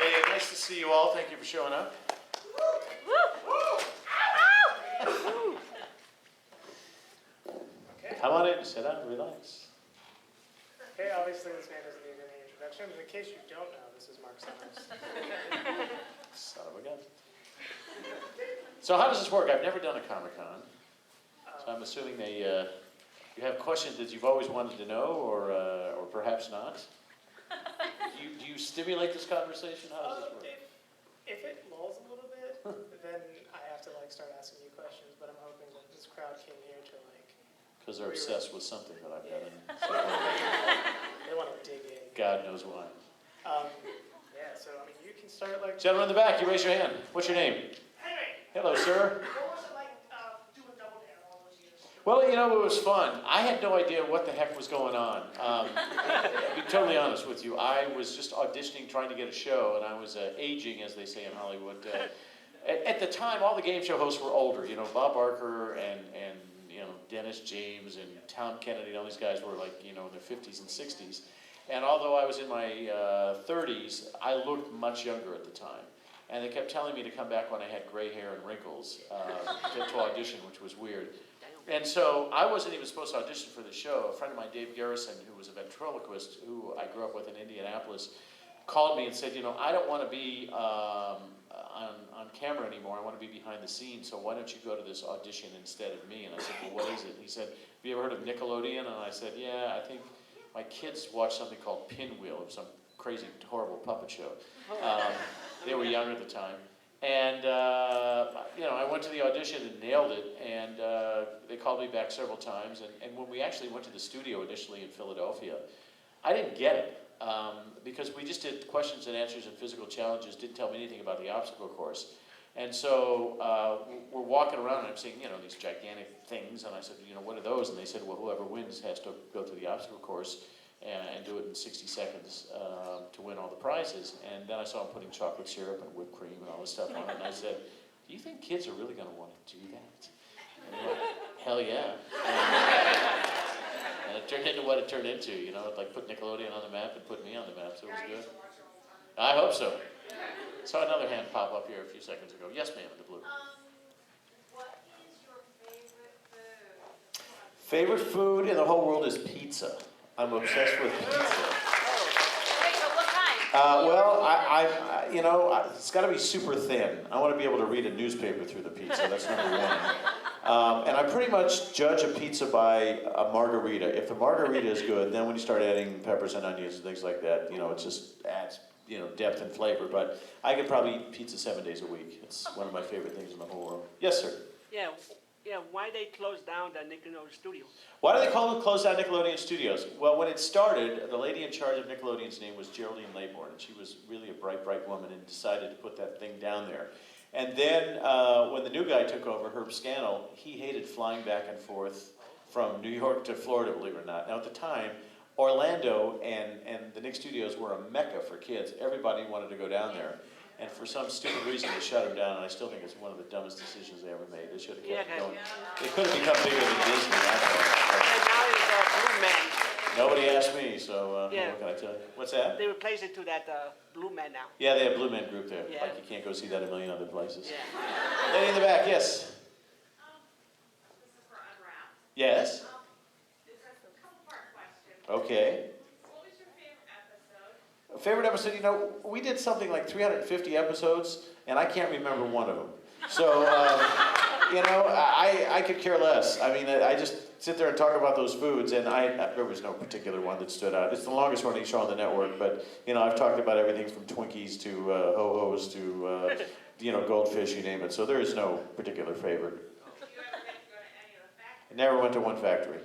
Hey, nice to see you all. Thank you for showing up. Okay. Come on in, sit down, relax. Okay, obviously this man doesn't need any introduction, but in case you don't know, this is Marc Summers. Son of a gun. So how does this work? I've never done a Comic-Con, so I'm assuming you have questions that you've always wanted to know, or perhaps not. Do you stimulate this conversation? How does this work? If it lulls a little bit, then I have to start asking you questions. But I'm hoping that this crowd came here to Because they're obsessed with something that I've done. they want to dig in. God knows why. Yeah. So I mean, you can start Gentleman in the back, you raise your hand. What's your name? Henry, Hello, sir. what was it like doing Double Dare all those years? Well, you know, it was fun. I had no idea what the heck was going on. To be totally honest with you, I was just auditioning, trying to get a show, and I was aging, as they say in Hollywood. At the time, all the game show hosts were older. You know, Bob Barker and you know, Dennis James and Tom Kennedy and all these guys were like, you know, in their 50s and 60s. And although I was in my 30s, I looked much younger at the time. And they kept telling me to come back when I had gray hair and wrinkles to audition, which was weird. And so I wasn't even supposed to audition for the show. A friend of mine, Dave Garrison, who was a ventriloquist, who I grew up with in Indianapolis, called me and said, you know, I don't want to be on camera anymore. I want to be behind the scenes, so why don't you go to this audition instead of me? And I said, well, what is it? And he said, have you ever heard of Nickelodeon? And I said, yeah, I think my kids watched something called Pinwheel, it was some crazy, horrible puppet show. They were young at the time. And, you know, I went to the audition and nailed it, and they called me back several times. And when we actually went to the studio initially in Philadelphia, I didn't get it. Because we just did questions and answers and physical challenges, didn't tell me anything about the obstacle course. And so we're walking around and I'm seeing, you know, these gigantic things, and I said, you know, what are those? And they said, well, whoever wins has to go through the obstacle course and do it in 60 seconds to win all the prizes. And then I saw them putting chocolate syrup and whipped cream and all this stuff on it, and I said, do you think kids are really going to want to do that? And they're like, hell yeah. And it turned into what it turned into, you know, like put Nickelodeon on the map and put me on the map, so it was good. I hope so. Saw another hand pop up here a few seconds ago. Yes, ma'am, in the blue. What is your favorite food? Favorite food in the whole world is pizza. I'm obsessed with pizza. Wait, but what kind? Well, I you know, it's got to be super thin. I want to be able to read a newspaper through the pizza. That's number one. And I pretty much judge a pizza by a margarita. If the margarita is good, then when you start adding peppers and onions and things like that, you know, it just adds, you know, depth and flavor. But I could probably eat pizza 7 days a week. It's one of my favorite things in the whole world. Yes, sir. Yeah. Why they closed down the Nickelodeon studio? Why do they close down Nickelodeon Studios? Well, when it started, the lady in charge of Nickelodeon's name was Geraldine Laybourne, and she was really a bright, bright woman and decided to put that thing down there. And then when the new guy took over, Herb Scannell, he hated flying back and forth from New York to Florida, believe it or not. Now at the time, Orlando and the Nick Studios were a mecca for kids. Everybody wanted to go down there. And for some stupid reason, they shut him down, and I still think it's one of the dumbest decisions they ever made. They should have kept it going. They could have become bigger than Disney, I thought. And now it's Blue Man. Nobody asked me, so Yeah. what can I tell you? What's that? They replaced it to that Blue Man now. Yeah, they have Blue Man Group there. Yeah. Like you can't go see that a million other places. Yeah. Lady in the back, yes. This is for Unwrapped. Yes? It's a couple-part question. Okay. What was your favorite episode? Favorite episode, you know, we did something like 350 episodes, and I can't remember one of them. So, you know, I could care less. I mean, I just sit there and talk about those foods, and there was no particular one that stood out. It's the longest running show on the network, but, you know, I've talked about everything from Twinkies to Ho-Hos to, you know, goldfish, you name it. So there is no particular favorite. Do you ever get to go to any of the factories? I never went to one factory.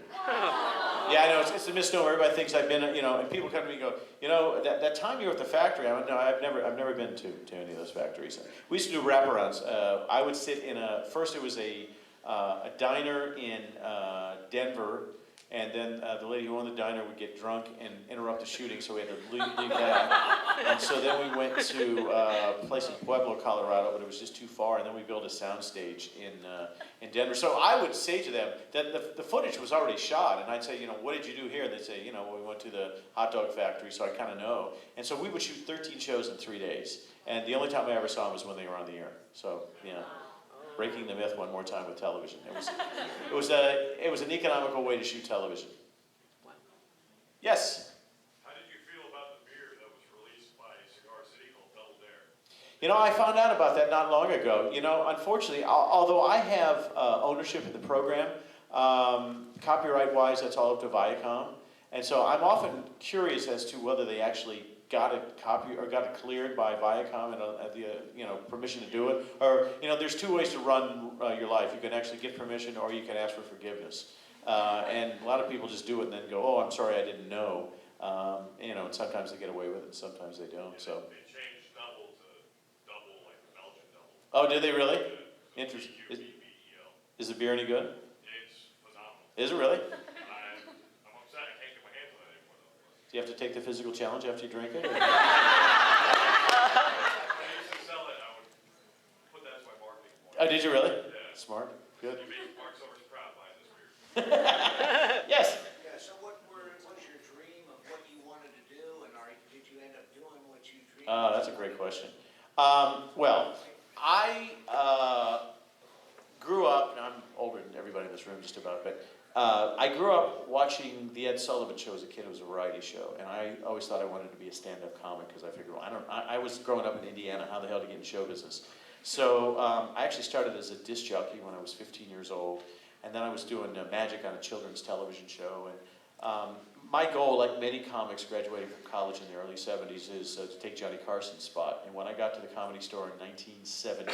Yeah, I know, it's a misnomer. Everybody thinks I've been, you know, and people come to me and go, you know, that time you were at the factory, I went, no, I've never been to any of those factories. We used to do wraparounds. I would sit in first it was a diner in Denver, And then the lady who owned the diner would get drunk and interrupt the shooting, so we had to leave that. And so then we went to a place in Pueblo, Colorado, but it was just too far. And then we built a soundstage in Denver. So I would say to them that the footage was already shot, and I'd say, what did you do here? They'd say, well, we went to the hot dog factory, so I kind of know. And so we would shoot 13 shows in 3 days. And the only time I ever saw them was when they were on the air. So, breaking the myth one more time with television. It was an economical way to shoot television. Yes? How did you feel about the beer that was released by Cigar City called Double Dare? I found out about that not long ago. Unfortunately, although I have ownership in the program, copyright-wise, that's all up to Viacom. And so I'm often curious as to whether they actually got it got it cleared by Viacom and the permission to do it. Or there's two ways to run your life. You can actually get permission, or you can ask for forgiveness. And a lot of people just do it and then go, "Oh, I'm sorry, I didn't know." And sometimes they get away with it, sometimes they don't. So. They changed double to double like the Belgian double. Oh, did they really? Yeah. Interesting. B-E-E-L. Is the beer any good? It's phenomenal. Is it really? I'm upset I can't get my hands on it anymore though. Do you have to take the physical challenge after you drink it? When I used to sell it, I would put that as my marketing point. Oh, did you really? Yeah. Smart. Good. You made Mark Summers proud buying this beer. Yes. Yeah, so what was your dream of what you wanted to do, and did you end up doing what you dreamed? That's a great question. Well, I grew up, and I'm older than everybody in this room just about, but I grew up watching the Ed Sullivan Show as a kid. It was a variety show, and I always thought I wanted to be a stand-up comic because I figured, well, I was growing up in Indiana. How the hell to get in show business? So I actually started as a disc jockey when I was 15 years old, and then I was doing magic on a children's television show. And my goal, like many comics graduating from college in the early 70s, is to take Johnny Carson's spot. And when I got to the Comedy Store in 1970,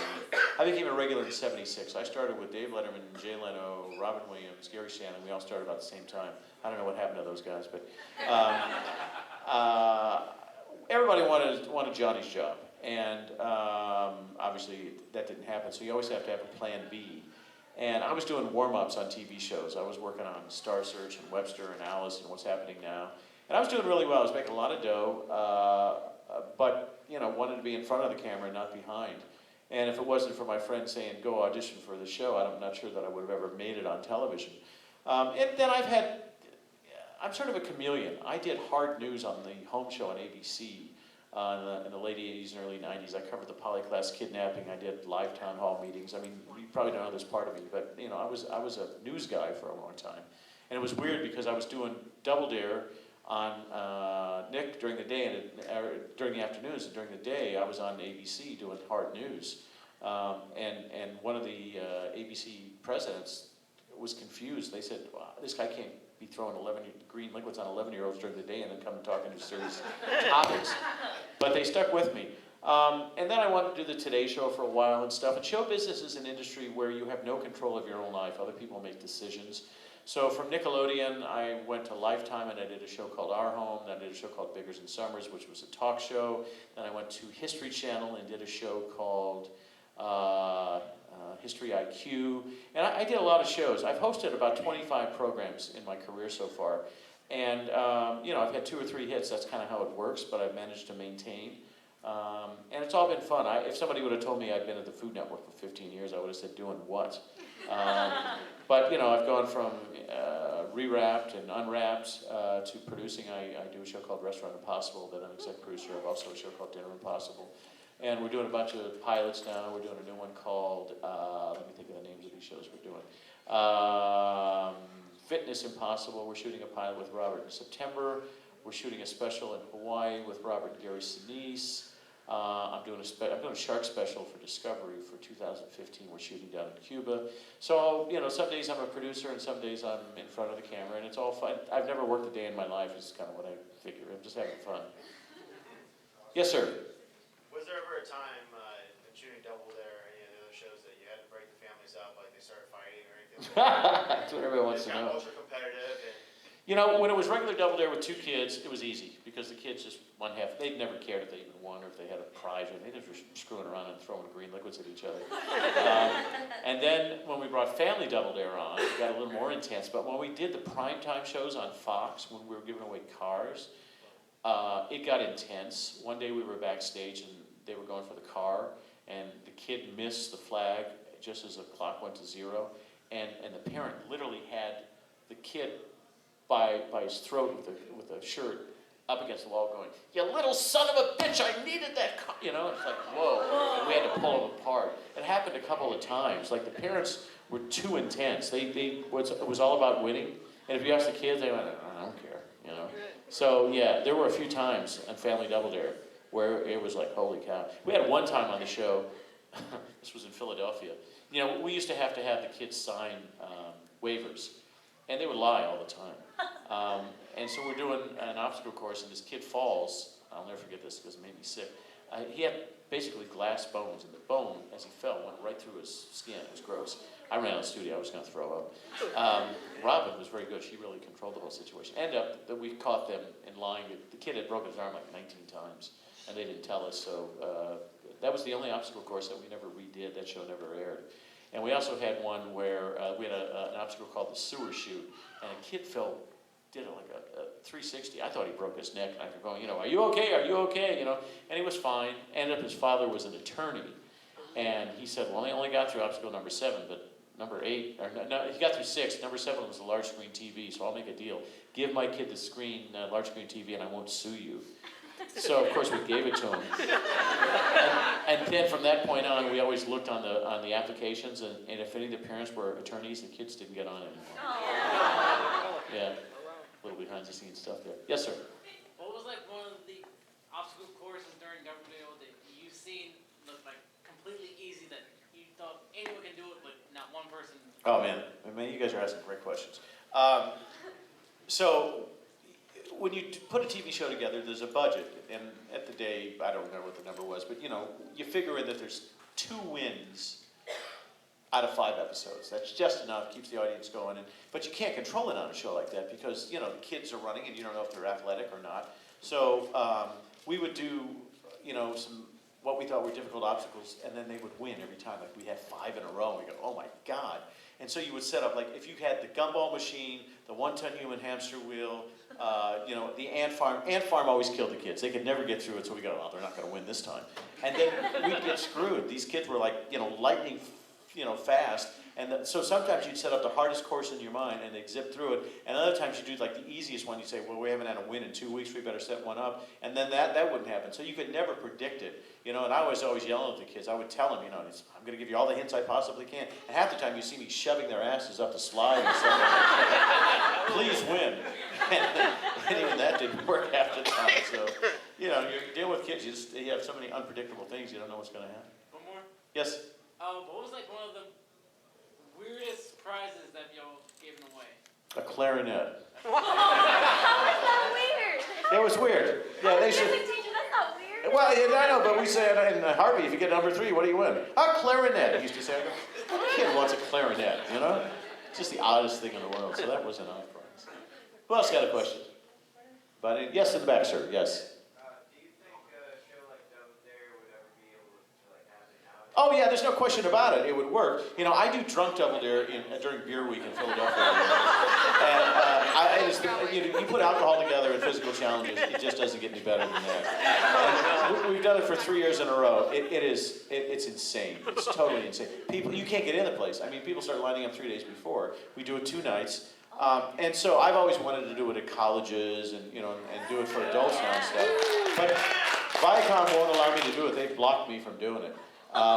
I became a regular in 76. I started with Dave Letterman, Jay Leno, Robin Williams, Gary Shannon. We all started about the same time. I don't know what happened to those guys, but everybody wanted Johnny's job. And obviously that didn't happen, so you always have to have a plan B. And I was doing warm-ups on TV shows. I was working on Star Search and Webster and Alice and What's Happening Now. And I was doing really well. I was making a lot of dough, but wanted to be in front of the camera and not behind. And if it wasn't for my friend saying, "Go audition for the show," I'm not sure that I would have ever made it on television. And then I'm sort of a chameleon. I did hard news on the home show on ABC. In the late 80s and early 90s, I covered the polyclass kidnapping. I did live town hall meetings. I mean, you probably don't know this part of me, but I was a news guy for a long time, and it was weird because I was doing Double Dare on Nick during the day and during the afternoons, and during the day I was on ABC doing hard news, and one of the ABC presidents was confused. They said, "Wow, this guy can't be throwing green liquids on 11-year-olds during the day and then come and talking to serious topics." But they stuck with me. And then I wanted to do the Today Show for a while and stuff. And show business is an industry where you have no control of your own life. Other people make decisions. So from Nickelodeon, I went to Lifetime and I did a show called Our Home. Then I did a show called Biggers and Summers, which was a talk show. Then I went to History Channel and did a show called History IQ. And I did a lot of shows. I've hosted about 25 programs in my career so far. And, I've had 2 or 3 hits. That's kind of how it works, but I've managed to maintain. And it's all been fun. If somebody would have told me I'd been at the Food Network for 15 years, I would have said, "Doing what?" But, I've gone from rewrapped and unwrapped to producing. I do a show called Restaurant Impossible that I'm exec producer of, also a show called Dinner Impossible. And we're doing a bunch of pilots now. We're doing a new one called, let me think of the names of these shows we're doing. Fitness Impossible. We're shooting a pilot with Robert in September. We're shooting a special in Hawaii with Robert and Gary Sinise. I'm doing a shark special for Discovery for 2015. We're shooting down in Cuba. So, some days I'm a producer and some days I'm in front of the camera, and it's all fun. I've never worked a day in my life. It's kind of what I figure. I'm just having fun. Yes, sir. Was there ever a time in shooting Double Dare or any of the other shows that you had to break the families up, like they started fighting or anything like that? That's what everyone wants to It's kind know. of ultra competitive. You know, when it was regular Double Dare with 2 kids, it was easy, because the kids just one half, they'd never cared if they even won or if they had a prize, or they just were screwing around and throwing green liquids at each other. And then when we brought Family Double Dare on, it got a little more intense, but when we did the primetime shows on Fox, when we were giving away cars, it got intense. One day we were backstage and they were going for the car, and the kid missed the flag just as the clock went to 0, and the parent literally had the kid by his throat with a shirt up against the wall going, "You little son of a bitch, I needed that car." You know, it's like, whoa. And we had to pull them apart. It happened a couple of times. Like, the parents were too intense. It was all about winning. And if you ask the kids, they went, "I don't care," you know. So, yeah, there were a few times on Family Double Dare where it was like, holy cow. We had one time on the show, this was in Philadelphia. You know, we used to have the kids sign waivers, and they would lie all the time. And so we're doing an obstacle course, and this kid falls. I'll never forget this because it made me sick. He had basically glass bones, and the bone, as he fell, went right through his skin. It was gross. I ran out of the studio. I was going to throw up. Robin was very good. She really controlled the whole situation. Ended up that we caught them in lying. The kid had broken his arm like 19 times, and they didn't tell us. So that was the only obstacle course that we never redid. That show never aired. And we also had one where we had an obstacle called the sewer chute, and a kid did like a 360. I thought he broke his neck, and I kept going, you know, "Are you okay? Are you okay?" You know, and he was fine. Ended up his father was an attorney, and he said, "Well, he only got through obstacle number 7, but number 8, or no, he got through 6. Number 7 was a large screen TV, so I'll make a deal. Give my kid the large screen TV, and I won't sue you." So of course we gave it to him. And then from that point on, we always looked on the applications, and if any of the parents were attorneys, the kids didn't get on anymore. Yeah, a little behind the scenes stuff there. Yes, sir. What was like one of the obstacle courses during Double Dare that you've seen look like completely easy, that you thought anyone can do it, but not one person? Oh man, you guys are asking great questions. So when you put a TV show together, there's a budget, and at the day, I don't remember what the number was, but you know, you figure in that there's 2 wins out of 5 episodes. That's just enough, keeps the audience going. But you can't control it on a show like that because, you know, the kids are running and you don't know if they're athletic or not. So we would do, you know, what we thought were difficult obstacles, and then they would win every time. Like, we had 5 in a row, and we go, oh my God. And so you would set up, like, if you had the gumball machine, the 1-ton human hamster wheel, you know, the ant farm. Ant farm always killed the kids. They could never get through it, so we go, oh, they're not going to win this time. And then we'd get screwed. These kids were like, you know, lightning, you know, fast. And so sometimes you'd set up the hardest course in your mind, and they'd zip through it. And other times you'd do like the easiest one. You'd say, well, we haven't had a win in 2 weeks. We better set one up. And then that wouldn't happen. So you could never predict it. You know, and I was always yelling at the kids. I would tell them, you know, I'm going to give you all the hints I possibly can. And half the time you see me shoving their asses up the slide and stuff like that. Please win. And even that didn't work half the time. So, you know, you're dealing with kids. You have so many unpredictable things. You don't know what's going to happen. One more? Yes? What was like one of the weirdest prizes that y'all given away? A clarinet. How is that weird? It was weird. Yeah, they should. Music teacher, that's not weird. Well, yeah, I know, but we say in Harvey, if you get number 3, what do you win? A clarinet. He used to say, what kid wants a clarinet, you know? It's just the oddest thing in the world, so that was an odd prize. Who else got a question? Buddy? Yes, in the back, sir. Yes. Do you think a show like Double Dare would ever be able to like happen now? Oh, yeah, there's no question about it. It would work. You know, I do drunk Double Dare during Beer Week in Philadelphia. And you put alcohol together and physical challenges, it just doesn't get any better than that. And we've done it for 3 years in a row. It's insane. It's totally insane. People, you can't get in the place. I mean, people start lining up 3 days before. We do it 2 nights. And so I've always wanted to do it at colleges and, you know, and do it for adults now and stuff. But Viacom won't allow me to do it. They've blocked me from doing it.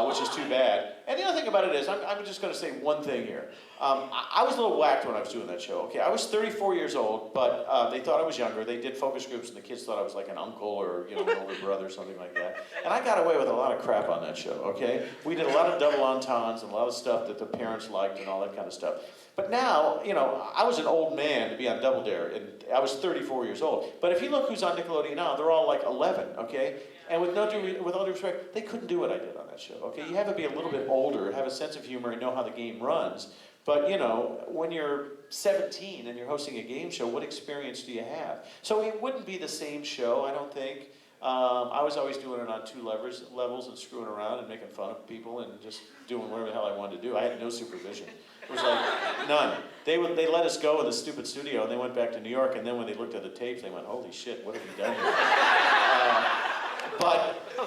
Which is too bad. And the other thing about it is, I'm just going to say one thing here. I was a little whacked when I was doing that show. Okay, I was 34 years old, but they thought I was younger. They did focus groups, and the kids thought I was like an uncle or, you know, an older brother or something like that. And I got away with a lot of crap on that show. Okay, we did a lot of double entendres and a lot of stuff that the parents liked and all that kind of stuff. But now, you know, I was an old man to be on Double Dare, and I was 34 years old. But if you look who's on Nickelodeon now, they're all like 11. Okay. And with all due respect, they couldn't do what I did on that show, okay? You have to be a little bit older, have a sense of humor, and know how the game runs. But, you know, when you're 17 and you're hosting a game show, what experience do you have? So it wouldn't be the same show, I don't think. I was always doing it on two levels and screwing around and making fun of people and just doing whatever the hell I wanted to do. I had no supervision. It was like none. They let us go in the stupid studio and they went back to New York, and then when they looked at the tapes, they went, holy shit, what have we done here?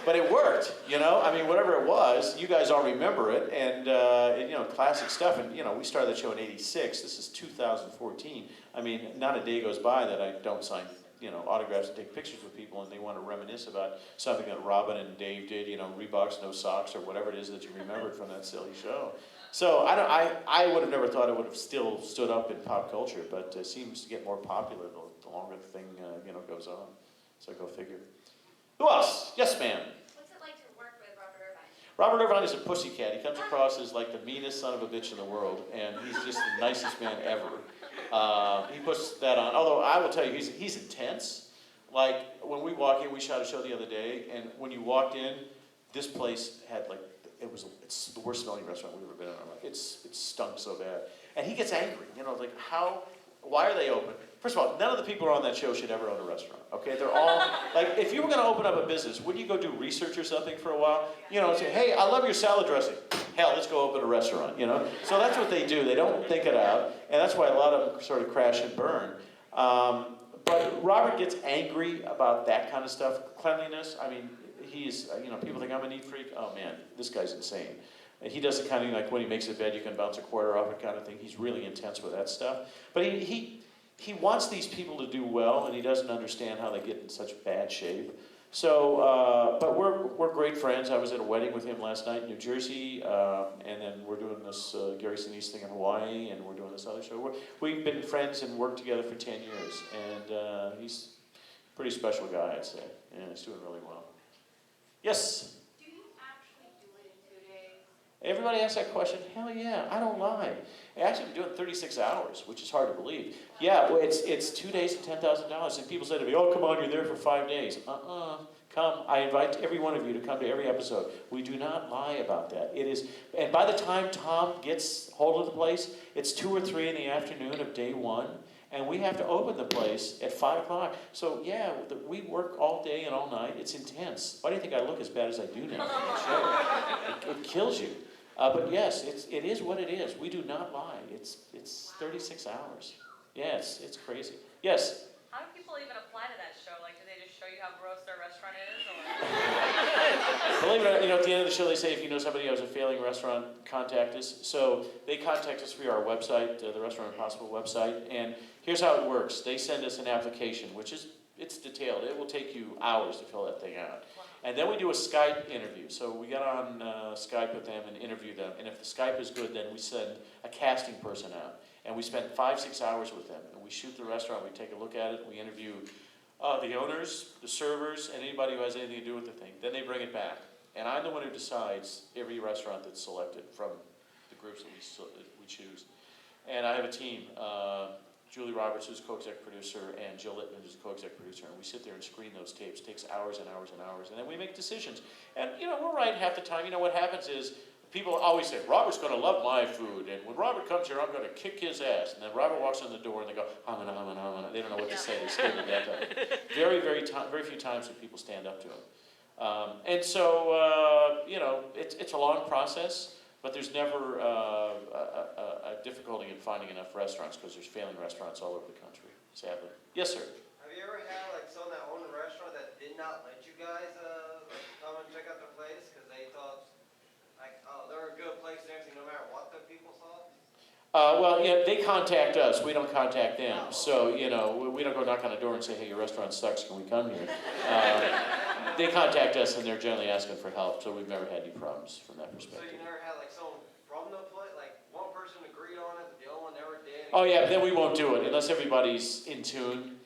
But it worked, you know? I mean, whatever it was, you guys all remember it, and you know, classic stuff. And, you know, we started that show in '86. This is 2014. I mean, not a day goes by that I don't sign, you know, autographs and take pictures with people, and they want to reminisce about something that Robin and Dave did, you know, Reeboks, no socks, or whatever it is that you remembered from that silly show. So I would have never thought it would have still stood up in pop culture, but it seems to get more popular the longer the thing, you know, goes on. So go figure. Who else? Yes, ma'am. What's it like to work with Robert Irvine? Robert Irvine is a pussycat. He comes across as like the meanest son of a bitch in the world, and he's just the nicest man ever. He puts that on. Although I will tell you, he's intense. Like when we walk in, we shot a show the other day, and when you walked in, this place had like it's the worst smelling restaurant we've ever been in our life. It stunk so bad, and he gets angry. You know, like why are they open? First of all, none of the people who are on that show should ever own a restaurant, okay? They're all, like, if you were gonna open up a business, wouldn't you go do research or something for a while? You know, say, hey, I love your salad dressing. Hell, let's go open a restaurant, you know? So that's what they do. They don't think it out, and that's why a lot of them sort of crash and burn. But Robert gets angry about that kind of stuff. Cleanliness, I mean, he's, you know, people think I'm a neat freak. Oh man, this guy's insane. And he does the kind of thing like when he makes a bed, you can bounce a quarter off it kind of thing. He's really intense with that stuff. But he wants these people to do well, and he doesn't understand how they get in such bad shape. So, but we're great friends. I was at a wedding with him last night in New Jersey, and then we're doing this Gary Sinise thing in Hawaii, and we're doing this other show. We've been friends and worked together for 10 years, and he's a pretty special guy, I'd say. Yeah, he's doing really well. Yes? Do you actually do it in 2 days? Everybody asks that question. Hell yeah, I don't lie. I actually been doing 36 hours, which is hard to believe. Yeah, well, it's 2 days and $10,000. And people say to me, oh, come on, you're there for 5 days. Come. I invite every one of you to come to every episode. We do not lie about that. It is, and by the time Tom gets hold of the place, it's 2 or 3 in the afternoon of day one, and we have to open the place at 5 o'clock. So yeah, we work all day and all night. It's intense. Why do you think I look as bad as I do now? It kills you. But yes, it is what it is. We do not lie. It's 36 hours. Yes, it's crazy. Yes? How do people even apply to that show? Like, do they just show you how gross their restaurant is? Or? Believe it or not, you know, at the end of the show they say if you know somebody who has a failing restaurant, contact us. So they contact us via our website, the Restaurant Impossible website, and here's how it works. They send us an application, it's detailed. It will take you hours to fill that thing out. And then we do a Skype interview. So we get on Skype with them and interview them. And if the Skype is good, then we send a casting person out. And we spend 5-6 hours with them. And we shoot the restaurant, we take a look at it, we interview the owners, the servers, and anybody who has anything to do with the thing. Then they bring it back. And I'm the one who decides every restaurant that's selected from the groups that we choose. And I have a team. Julie Roberts, who's co-exec producer, and Jill Littman, who's co-exec producer, and we sit there and screen those tapes. It takes hours and hours and hours, and then we make decisions. And, you know, we're right half the time. You know, what happens is people always say, Robert's going to love my food, and when Robert comes here, I'm going to kick his ass. And then Robert walks in the door, and they go, hamana, hamana, hamana. They don't know what to say. They're scared to death of it. Very few times do people stand up to him. And so, you know, it's a long process. But there's never a difficulty in finding enough restaurants because there's failing restaurants all over the country, sadly. Yes, sir? Have you ever had like someone that owned a restaurant that did not let you guys come and check out their place because they thought like, oh, they're a good place and everything no matter what the people saw? Well, yeah, they contact us. We don't contact them. So, you know, we don't go knock on the door and say, hey, your restaurant sucks. Can we come here? They contact us, and they're generally asking for help. So we've never had any problems from that perspective. So you never had like someone from the place, like one person agreed on it, but the other one never did? Oh, yeah, then we won't do it unless everybody's in tune.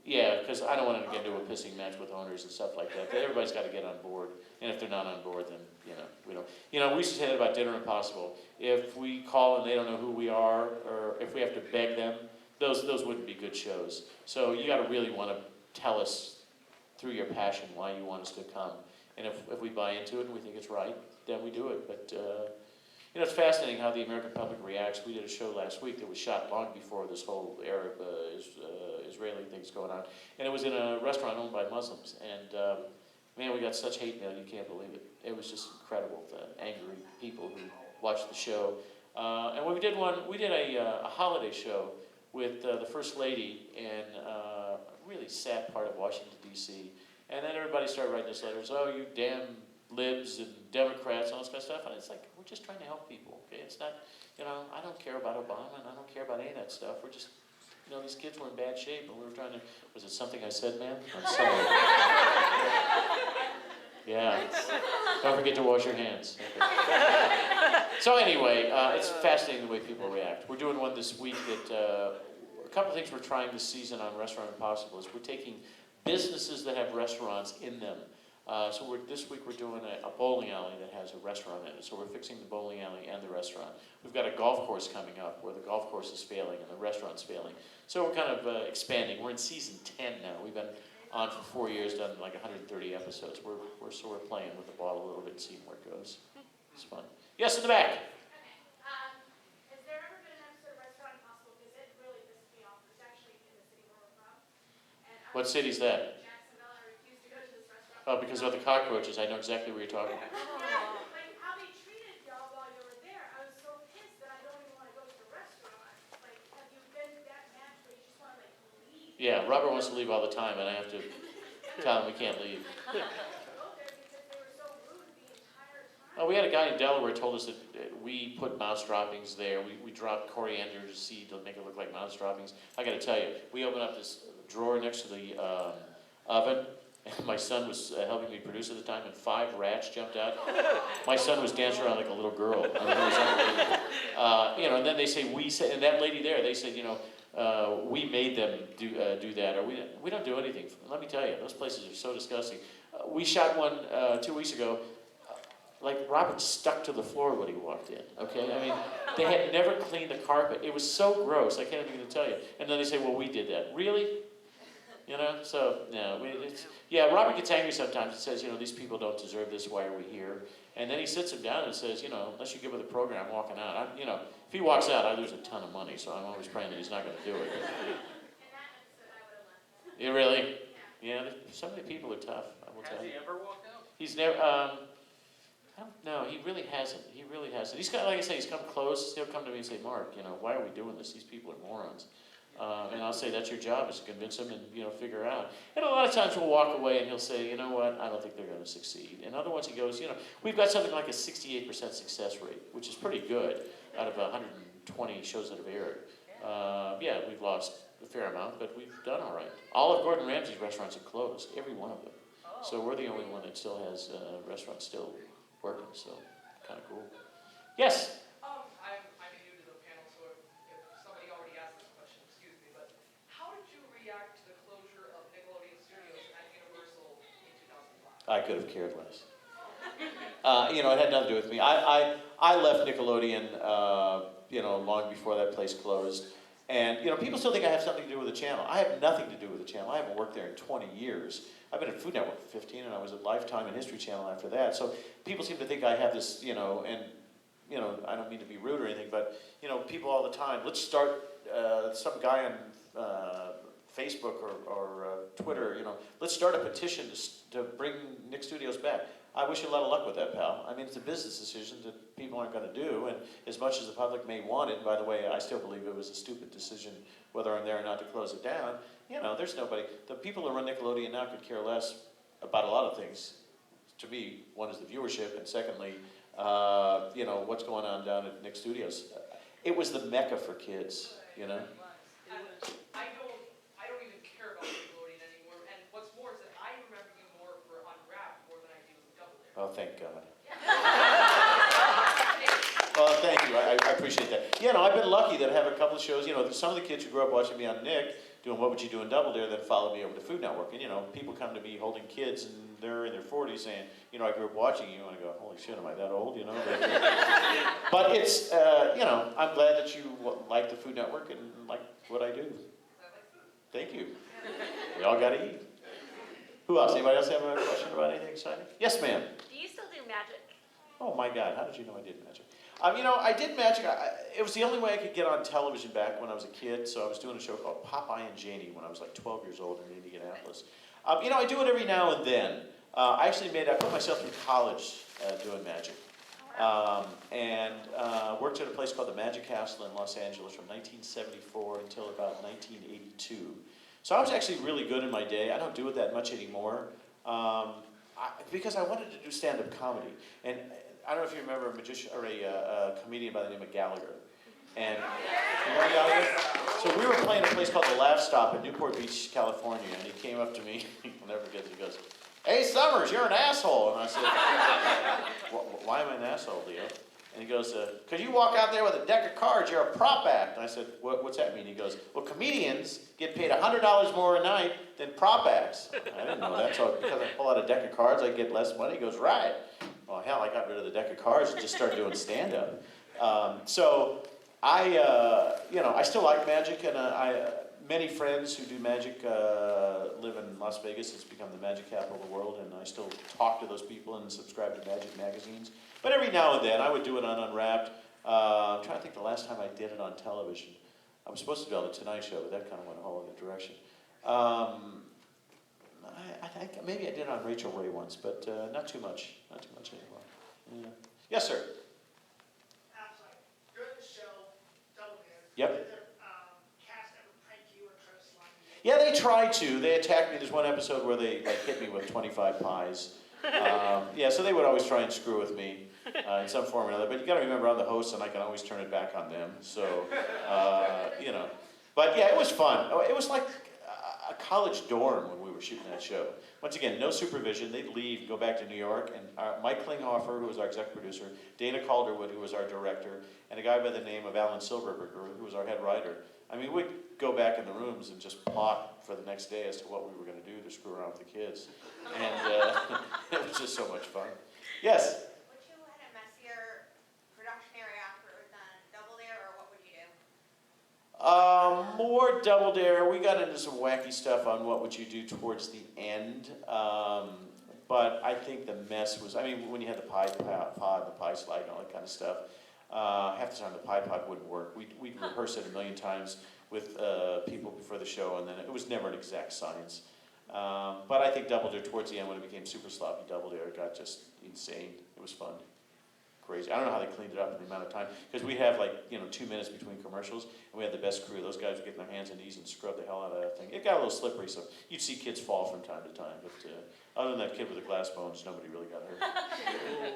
Yeah, because I don't want to get into a pissing match with owners and stuff like that. Everybody's got to get on board. And if they're not on board, then, you know, we don't. You know, we used to say that about Dinner Impossible. If we call and they don't know who we are, or if we have to beg them, those wouldn't be good shows. So you got to really want to tell us through your passion why you want us to come. And if we buy into it and we think it's right, then we do it. But You know, it's fascinating how the American public reacts. We did a show last week that was shot long before this whole Arab, Israeli thing's going on. And it was in a restaurant owned by Muslims. And man, we got such hate mail, you can't believe it. It was just incredible, the angry people who watched the show. And we did a holiday show with the First Lady in a really sad part of Washington, D.C. And then everybody started writing us letters, oh, you damn libs and Democrats and all this kind of stuff. And it's like, we're just trying to help people, okay? It's not, you know, I don't care about Obama and I don't care about any of that stuff. We're just, you know, these kids were in bad shape and we were trying to, was it something I said, ma'am? I'm sorry. Yeah. Don't forget to wash your hands. Okay. So anyway, it's fascinating the way people react. We're doing one this week that, a couple of things we're trying this season on Restaurant Impossible is we're taking businesses that have restaurants in them. So this week we're doing a bowling alley that has a restaurant in it. So we're fixing the bowling alley and the restaurant. We've got a golf course coming up where the golf course is failing and the restaurant's failing. So we're kind of expanding. We're in season 10 now. We've been on for 4 years, done like 130 episodes. We're playing with the ball a little bit and seeing where it goes. It's fun. Yes, in the back. Has there ever been an episode of Restaurant Impossible? Because it really pissed me off. It's actually in the city where we're from. And What city's that? Jacksonville, I refuse to go to this restaurant. Oh, because of the cockroaches. I know exactly where you're talking. Yeah, like how they treated y'all while you were there. I was so pissed that I don't even want to go to the restaurant. Like, have you been that match where you just want to like leave? Yeah, Robert wants to leave all the time, and I have to tell him we can't leave. Go there because they were so rude the entire time. Oh, we had a guy in Delaware told us that we put mouse droppings there. We dropped coriander seed to make it look like mouse droppings. I got to tell you, we opened up this drawer next to the oven. And my son was helping me produce at the time, and 5 rats jumped out. My son was dancing around like a little girl. I mean, it was unbelievable. You know, and then they say, and that lady there, they said, you know, we made them do that, or we don't do anything. Let me tell you, those places are so disgusting. We shot one 2 weeks ago. Like, Robert stuck to the floor when he walked in, okay? I mean, they had never cleaned the carpet. It was so gross, I can't even tell you. And then they say, well, we did that. Really? You know, so, no, yeah, Robert gets angry sometimes. He says, you know, these people don't deserve this, why are we here? And then he sits him down and says, you know, unless you give me the program, I'm walking out. You know, if he walks out, I lose a ton of money, so I'm always praying that he's not going to do it. In that episode, I would have left. You really? Yeah, some of the people are tough, I will tell you. Has he ever walked out? He's never, no, he really hasn't. He really hasn't. He's got, like I say, he's come close. He'll come to me and say, Mark, you know, why are we doing this? These people are morons. And I'll say, that's your job, is to convince him and, you know, figure out. And a lot of times we'll walk away and he'll say, you know what, I don't think they're going to succeed. And other ones he goes, you know, we've got something like a 68% success rate, which is pretty good out of 120 shows that have aired. Yeah, we've lost a fair amount, but we've done all right. All of Gordon Ramsay's restaurants have closed, every one of them. So we're the only one that still has restaurants still working, so kind of cool. Yes? I'm new to the panel, so if somebody already asked this question, excuse me, but how did you react to the closure of Nickelodeon Studios at Universal in 2005? I could have cared less. You know, it had nothing to do with me. I left Nickelodeon, you know, long before that place closed. And, you know, people still think I have something to do with the channel. I have nothing to do with the channel. I haven't worked there in 20 years. I've been at Food Network for 15, and I was at Lifetime and History Channel after that. So people seem to think I have this, you know, and, you know, I don't mean to be rude or anything, but, you know, people all the time, let's start some guy on Facebook or Twitter, you know, let's start a petition to bring Nick Studios back. I wish you a lot of luck with that, pal. I mean, it's a business decision that people aren't going to do, and as much as the public may want it, by the way, I still believe it was a stupid decision whether I'm there or not to close it down. You know, there's nobody. The people who run Nickelodeon now could care less about a lot of things. To me, one is the viewership, and secondly, you know, what's going on down at Nick Studios. It was the mecca for kids, you know. I don't even care about Nickelodeon anymore, and what's more is that I remember you more for Unwrapped more than I do Double Dare. Oh, thank God. Well, thank you. I appreciate that. Yeah, no, I've been lucky that I have a couple of shows. You know, some of the kids who grew up watching me on Nick, doing What Would You Do in Double Dare, then followed me over to Food Network. And, you know, people come to me holding kids, and they're in their 40s saying, you know, I grew up watching you. And I go, holy shit, am I that old, you know? But it's, you know, I'm glad that you like the Food Network and like what I do. Thank you. We all got to eat. Who else? Anybody else have a question about anything exciting? Yes, ma'am. Do you still do magic? Oh, my God. How did you know I did magic? You know, I did magic. It was the only way I could get on television back when I was a kid. So I was doing a show called Popeye and Janie when I was like 12 years old in Indianapolis. You know, I do it every now and then. I put myself through college doing magic. And worked at a place called the Magic Castle in Los Angeles from 1974 until about 1982. So I was actually really good in my day. I don't do it that much anymore because I wanted to do stand-up comedy. And I don't know if you remember a magician or a comedian by the name of Gallagher. And you know Gallagher? So we were playing a place called the Laugh Stop in Newport Beach, California, and he came up to me. I'll never forget. He goes, "Hey, Summers, you're an asshole." And I said, "Why am I an asshole, Leo?" And he goes, "Because you walk out there with a deck of cards, you're a prop act." And I said, "What's that mean?" He goes, "Well, comedians get paid $100 more a night than prop acts." I didn't know that, so because I pull out a deck of cards, I get less money. He goes, "Right." Well, hell, I got rid of the deck of cards and just started doing stand-up. So I still like magic, and many friends who do magic live in Las Vegas. It's become the magic capital of the world, and I still talk to those people and subscribe to magic magazines. But every now and then, I would do it on Unwrapped. I'm trying to think the last time I did it on television. I was supposed to do it on the Tonight Show, but that kind of went a whole other direction. I think maybe I did it on Rachel Ray once, but not too much. Not too much anymore. Yeah. Yes, sir. During the show, Double Dare, Yep. did the cast ever prank you or try to slime you? Yeah, they tried to. They attacked me. There's one episode where they hit me with 25 pies. Yeah, so they would always try and screw with me in some form or another. But you got to remember, I'm the host, and I can always turn it back on them. So, But yeah, it was fun. It was like a college dorm when we were shooting that show. Once again, no supervision. They'd leave, go back to New York, and Mike Klinghoffer, who was our executive producer, Dana Calderwood, who was our director, and a guy by the name of Alan Silverberger, who was our head writer. I mean, we'd go back in the rooms and just plot for the next day as to what we were going to do to screw around with the kids. And it was just so much fun. Yes? Would you had a messier production area after than Double Dare, or what would you do? More Double Dare. We got into some wacky stuff on what would you do towards the end. But I think the mess was, when you had the pie pod, the pie slide, and all that kind of stuff, half the time the pie pod wouldn't work. We'd rehearse it a million times with people before the show, and then it was never an exact science. But I think Double Dare towards the end, when it became super sloppy Double Dare, it got just insane. It was fun. Crazy. I don't know how they cleaned it up in the amount of time, because we have 2 minutes between commercials, and we had the best crew. Those guys would get their hands and knees and scrub the hell out of that thing. It got a little slippery, so you'd see kids fall from time to time, but other than that kid with the glass bones, nobody really got hurt. Yeah.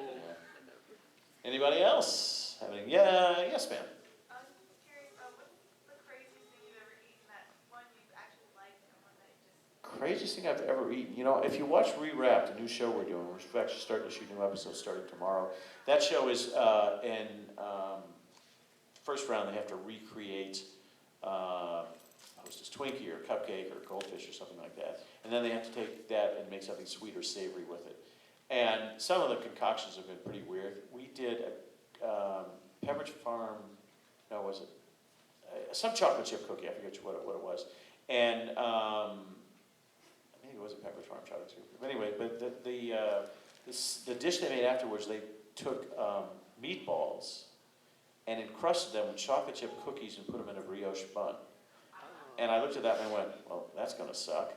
Anybody else? Yes, ma'am. I was just curious, what's the craziest thing you've ever eaten that one you actually liked and one that you just... Craziest thing I've ever eaten. If you watch Rewrapped, a new show we're doing, we're actually starting to shoot new episodes starting tomorrow. That show is in first round, they have to recreate Twinkie or cupcake or goldfish or something like that. And then they have to take that and make something sweet or savory with it. And some of the concoctions have been pretty weird. We did a Pepperidge Farm, some chocolate chip cookie, I forget what it was. And I think it was a Pepperidge Farm chocolate chip cookie. But anyway, the dish they made afterwards, they took meatballs and encrusted them with chocolate chip cookies and put them in a brioche bun. And I looked at that and I went, well, that's going to suck.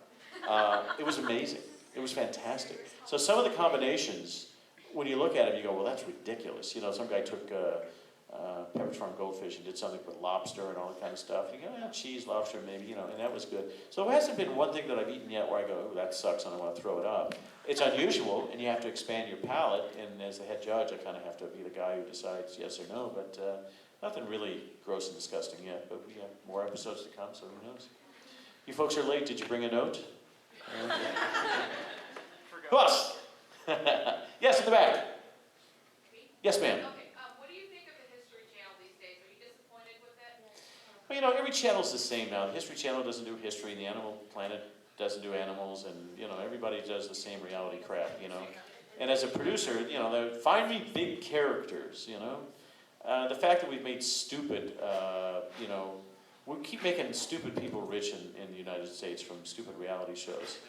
It was amazing. It was fantastic. So some of the combinations, when you look at it, you go, well, that's ridiculous. Some guy took Pepperidge Farm goldfish and did something with lobster and all that kind of stuff. You go, cheese, lobster, maybe, and that was good. So there hasn't been one thing that I've eaten yet where I go, oh, that sucks, and I want to throw it up. It's unusual, and you have to expand your palate, and as the head judge, I kind of have to be the guy who decides yes or no, but nothing really gross and disgusting yet, but we have more episodes to come, so who knows. You folks are late. Did you bring a note? Who else? Yes, in the back. Yes, ma'am. Okay, what do you think of the History Channel these days? Are you disappointed with it? Well, every channel's the same now. The History Channel doesn't do history, and the Animal Planet doesn't do animals, and, everybody does the same reality crap, And as a producer, find me big characters, The fact that we've made stupid, we keep making stupid people rich in the United States from stupid reality shows.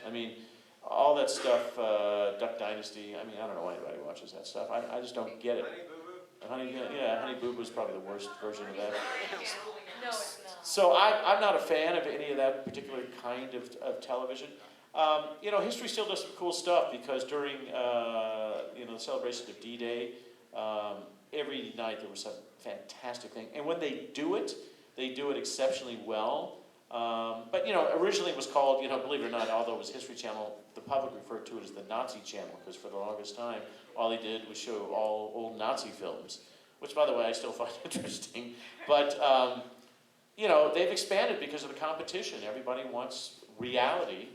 All that stuff, Duck Dynasty, I don't know why anybody watches that stuff. I just don't get it. Honey Boo Boo's probably the worst version of that. No, it's not. So I'm not a fan of any of that particular kind of television. History still does some cool stuff because during, the celebration of D-Day, every night there was some fantastic thing. And when they do it exceptionally well. But originally it was called, believe it or not, although it was History Channel, the public referred to it as the Nazi Channel because for the longest time, all they did was show all old Nazi films, which, by the way, I still find interesting. But, they've expanded because of the competition. Everybody wants reality,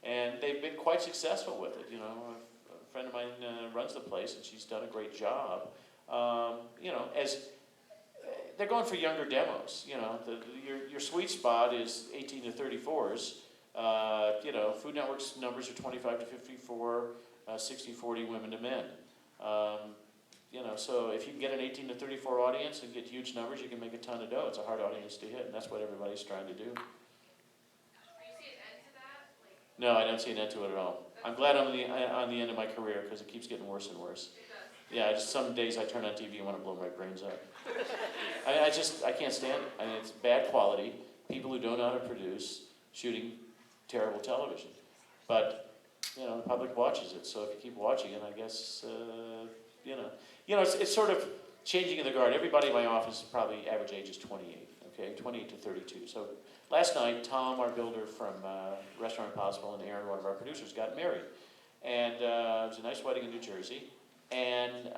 and they've been quite successful with it. A friend of mine runs the place, and she's done a great job. As they're going for younger demos. Your sweet spot is 18 to 34s. Food Network's numbers are 25 to 54, 60-40 women to men. So if you can get an 18 to 34 audience and get huge numbers, you can make a ton of dough. It's a hard audience to hit, and that's what everybody's trying to do. Do you see an end to that? No, I don't see an end to it at all. I'm glad I'm on the end of my career because it keeps getting worse and worse. It does. Yeah, some days I turn on TV and want to blow my brains out. I can't stand it. It's bad quality, people who don't know how to produce, shooting terrible television. But, the public watches it, so if you keep watching it, I guess, it's sort of changing in the guard. Everybody in my office, probably average age is 28, okay, 28 to 32. So last night, Tom, our builder from Restaurant Impossible, and Aaron, one of our producers, got married. And it was a nice wedding in New Jersey. And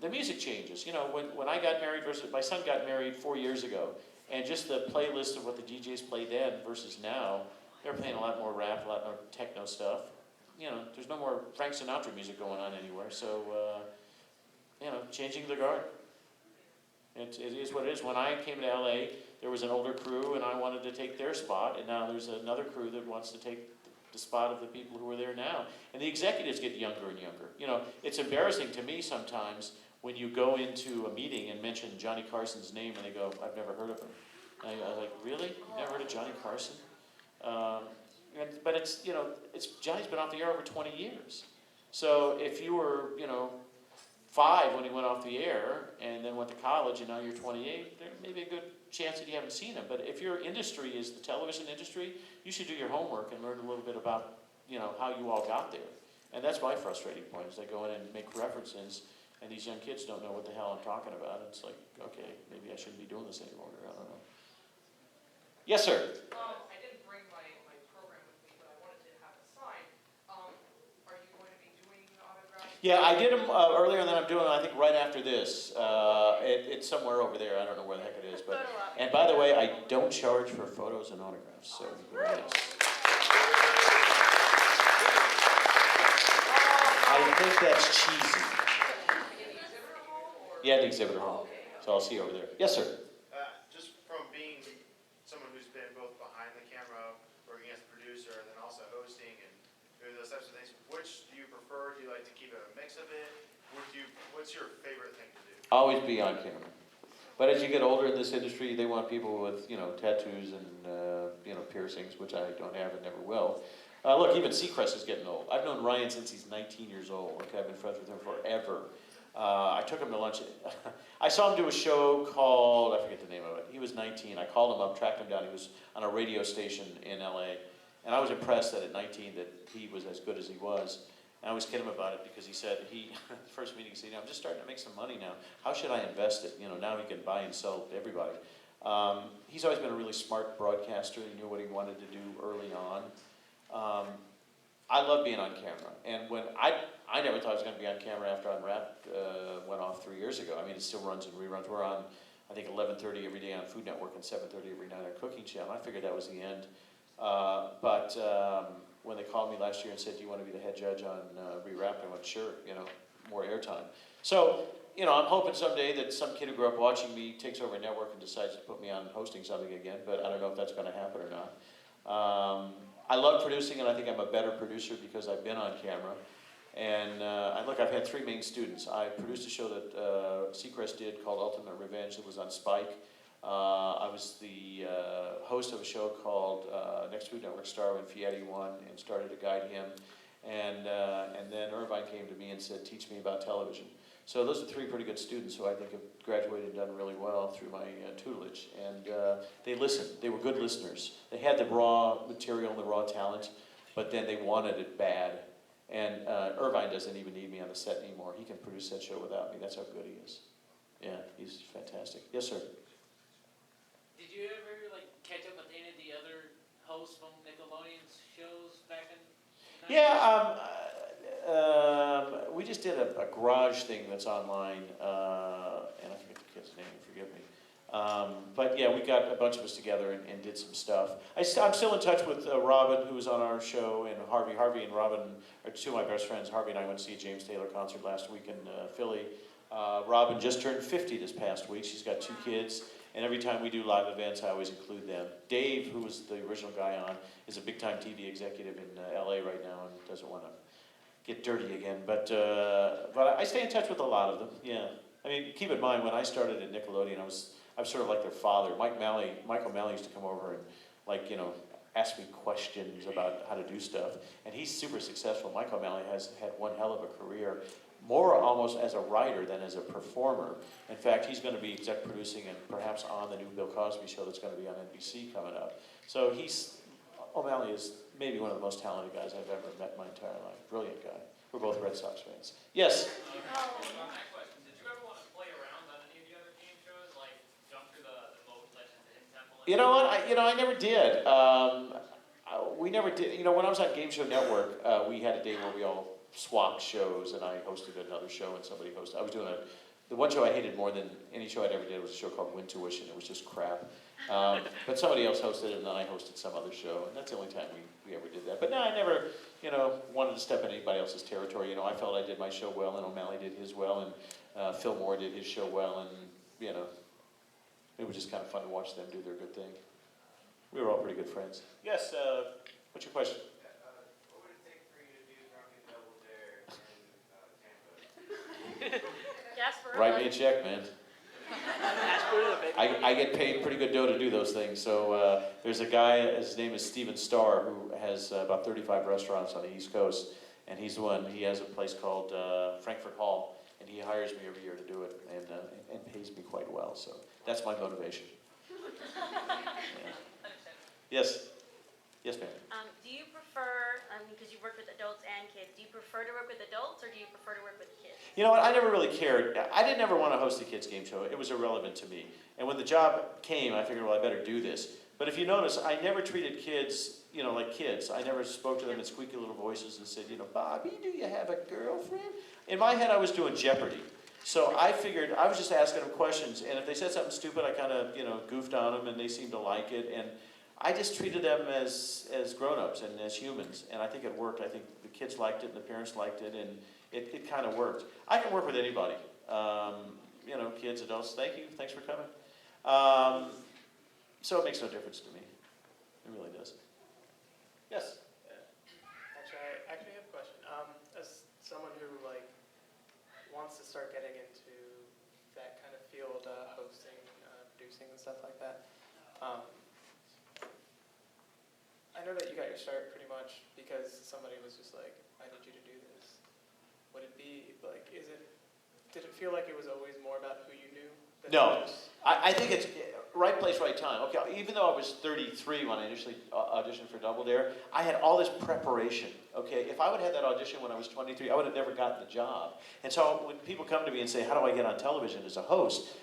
the music changes. When I got married versus my son got married 4 years ago, and just the playlist of what the DJs play then versus now, they're playing a lot more rap, a lot more techno stuff. There's no more Frank Sinatra music going on anywhere. So, changing the guard. It is what it is. When I came to LA, there was an older crew, and I wanted to take their spot, and now there's another crew that wants to take the spot of the people who are there now. And the executives get younger and younger. It's embarrassing to me sometimes when you go into a meeting and mention Johnny Carson's name and they go, I've never heard of him. And I was like, really? You've never heard of Johnny Carson? But Johnny's been off the air over 20 years. So if you were, 5 when he went off the air and then went to college and now you're 28, there may be a good chance that you haven't seen him. But if your industry is the television industry, you should do your homework and learn a little bit about, how you all got there. And that's my frustrating point, is I go in and make references, and these young kids don't know what the hell I'm talking about. It's like, okay, maybe I shouldn't be doing this anymore. I don't know. Yes, sir. I didn't bring my program with me, but I wanted to have a sign. Are you going to be doing autographs? Yeah, I did them earlier, and then I'm doing them, I think, right after this. It's somewhere over there. I don't know where the heck it is. But and by the way, I don't charge for photos and autographs. So yes. I think that's cheesy. Yeah, the exhibitor hall. So I'll see you over there. Yes, sir. Just from being someone who's been both behind the camera, working as a producer, and then also hosting and doing those types of things, which do you prefer? Do you like to keep a mix of it? What's your favorite thing to do? Always be on camera. But as you get older in this industry, they want people with, tattoos and, piercings, which I don't have and never will. Look, even Seacrest is getting old. I've known Ryan since he's 19 years old. Okay, I've been friends with him forever. I took him to lunch. I saw him do a show called, I forget the name of it. He was 19. I called him up, tracked him down. He was on a radio station in LA. And I was impressed that at 19 that he was as good as he was. And I was kidding him about it because he said, first meeting, he said, I'm just starting to make some money now. How should I invest it? Now he can buy and sell to everybody. He's always been a really smart broadcaster. He knew what he wanted to do early on. I love being on camera. And when I never thought I was going to be on camera after Unwrapped went off 3 years ago. I mean, it still runs in reruns. We're on, I think, 11:30 every day on Food Network and 7:30 every night on Cooking Channel. I figured that was the end. But when they called me last year and said, do you want to be the head judge on Rewrapped? I went, sure, more airtime. So, I'm hoping someday that some kid who grew up watching me takes over a network and decides to put me on hosting something again, but I don't know if that's going to happen or not. I love producing, and I think I'm a better producer because I've been on camera. And look, I've had 3 main students. I produced a show that Seacrest did called Ultimate Revenge that was on Spike. I was the host of a show called Next Food Network Star when Fieri won and started to guide him. And then Irvine came to me and said, teach me about television. So those are 3 pretty good students who I think have graduated and done really well through my tutelage. And they listened. They were good listeners. They had the raw material and the raw talent, but then they wanted it bad. And Irvine doesn't even need me on the set anymore. He can produce that show without me. That's how good he is. Yeah, he's fantastic. Yes, sir. Did you ever like catch up with any of the other hosts from Nickelodeon's shows back in the 90s? Yeah, we just did a garage thing that's online, and I forget the kid's name, forgive me. But yeah, we got a bunch of us together and did some stuff. I'm still in touch with Robin, who was on our show, and Harvey. Harvey and Robin are 2 of my best friends. Harvey and I went to see a James Taylor concert last week in Philly. Robin just turned 50 this past week. She's got 2 kids. And every time we do live events, I always include them. Dave, who was the original guy on, is a big-time TV executive in LA right now and doesn't want to get dirty again. But I stay in touch with a lot of them, yeah. I mean, keep in mind, when I started at Nickelodeon, I was sort of like their father. Mike O'Malley used to come over and, like, you know, ask me questions about how to do stuff. And he's super successful. Mike O'Malley has had one hell of a career, more almost as a writer than as a performer. In fact, he's going to be exec producing and perhaps on the new Bill Cosby show that's going to be on NBC coming up. So O'Malley is maybe one of the most talented guys I've ever met in my entire life. Brilliant guy. We're both Red Sox fans. Yes? Did you ever want to play around on any of the other game shows, like jump through the moat legends in Temple? You know what? I never did. We never did. You know, when I was on Game Show Network, we had a day where we all swapped shows, and I hosted another show, and somebody hosted. I was doing the one show I hated more than any show I'd ever did was a show called Win Tuition. It was just crap. But somebody else hosted it, and then I hosted some other show, and that's the only time we ever did that. But no, I never, wanted to step in anybody else's territory. You know, I felt I did my show well, and O'Malley did his well, and Phil Moore did his show well, and, it was just kind of fun to watch them do their good thing. We were all pretty good friends. Yes, what's your question? What would it take for you to do Drunken Double Dare in Tampa? Yes, for Write me a check, man. Ask for it, baby. I get paid pretty good dough to do those things. So there's a guy, his name is Steven Starr, who has about 35 restaurants on the East Coast. And he's the one, he has a place called Frankfurt Hall. And he hires me every year to do it and pays me quite well. So that's my motivation. Yeah. Yes? Yes, ma'am. Do you prefer, because you've worked with adults and kids, do you prefer to work with adults or do you prefer to work with kids? You know what, I never really cared. I didn't ever want to host a kids game show. It was irrelevant to me. And when the job came, I figured, well, I better do this. But if you notice, I never treated kids, like kids. I never spoke to them in squeaky little voices and said, Bobby, do you have a girlfriend? In my head, I was doing Jeopardy. So I figured, I was just asking them questions. And if they said something stupid, I kind of, goofed on them and they seemed to like it. And I just treated them as grown-ups and as humans. And I think it worked. I think the kids liked it and the parents liked it. And it kind of worked. I can work with anybody. Kids, adults, thank you. Thanks for coming. So it makes no difference to me. It really does. Yes? Actually, I have a question. As someone who wants to start getting into that kind of field, hosting, producing and stuff like that, I know that you got your start pretty much because somebody was just like, I need you to do this. Would it be did it feel like it was always more about who you knew? No, I think it's right place, right time. Okay, even though I was 33 when I initially auditioned for Double Dare, I had all this preparation. Okay, if I would have had that audition when I was 23, I would have never gotten the job. And so when people come to me and say, how do I get on television as a host?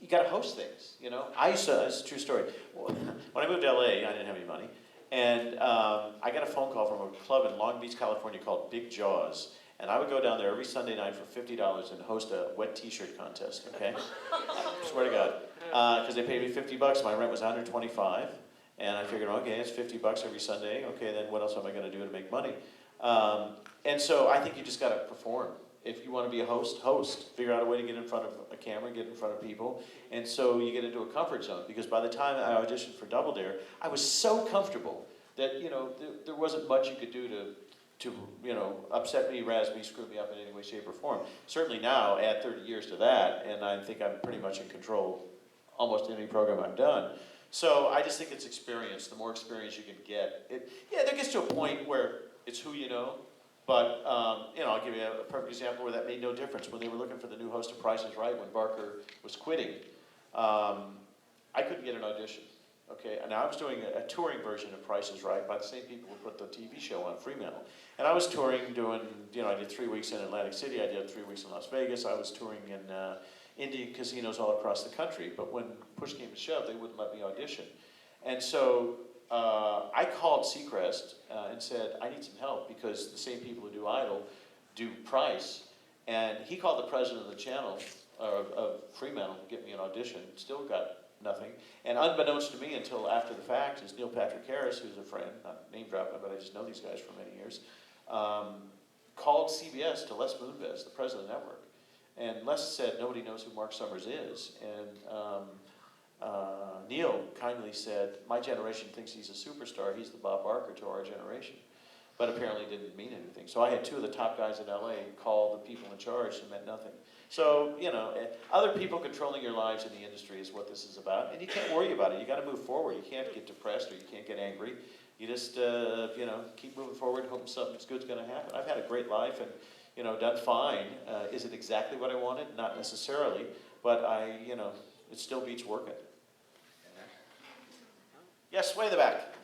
You got to host things, it's a true story. When I moved to LA, I didn't have any money. And I got a phone call from a club in Long Beach, California called Big Jaws. And I would go down there every Sunday night for $50 and host a wet t-shirt contest, okay? Swear to God. Because they paid me $50, my rent was $125. And I figured, okay, it's $50 every Sunday. Okay, then what else am I going to do to make money? And so I think you just got to perform. If you want to be a host, host. Figure out a way to get in front of a camera, get in front of people. And so you get into a comfort zone. Because by the time I auditioned for Double Dare, I was so comfortable that, there wasn't much you could do to upset me, razz me, screw me up in any way, shape, or form. Certainly now, add 30 years to that, and I think I'm pretty much in control almost any program I've done. So I just think it's experience. The more experience you can get. There gets to a point where it's who you know, But, I'll give you a perfect example where that made no difference. When they were looking for the new host of Price is Right, when Barker was quitting, I couldn't get an audition. Okay, and I was doing a touring version of Price is Right by the same people who put the TV show on Fremantle. And I was touring, I did 3 weeks in Atlantic City, I did 3 weeks in Las Vegas, I was touring in Indian casinos all across the country. But when push came to shove, they wouldn't let me audition. And so I called Seacrest and said, I need some help because the same people who do Idol do Price. And he called the president of the channel, of Fremantle, to get me an audition. Still got nothing. And unbeknownst to me until after the fact is Neil Patrick Harris, who's a friend, not name dropping, but I just know these guys for many years, called CBS to Les Moonves, the president of the network. And Les said, nobody knows who Marc Summers is. And Neil kindly said, my generation thinks he's a superstar, he's the Bob Barker to our generation. But apparently didn't mean anything. So I had two of the top guys in LA call the people in charge and meant nothing. So, other people controlling your lives in the industry is what this is about. And you can't worry about it. You got to move forward. You can't get depressed or you can't get angry. You just, keep moving forward, hoping something good's going to happen. I've had a great life and, done fine. Is it exactly what I wanted? Not necessarily. But it still beats working. Yes, way in the back.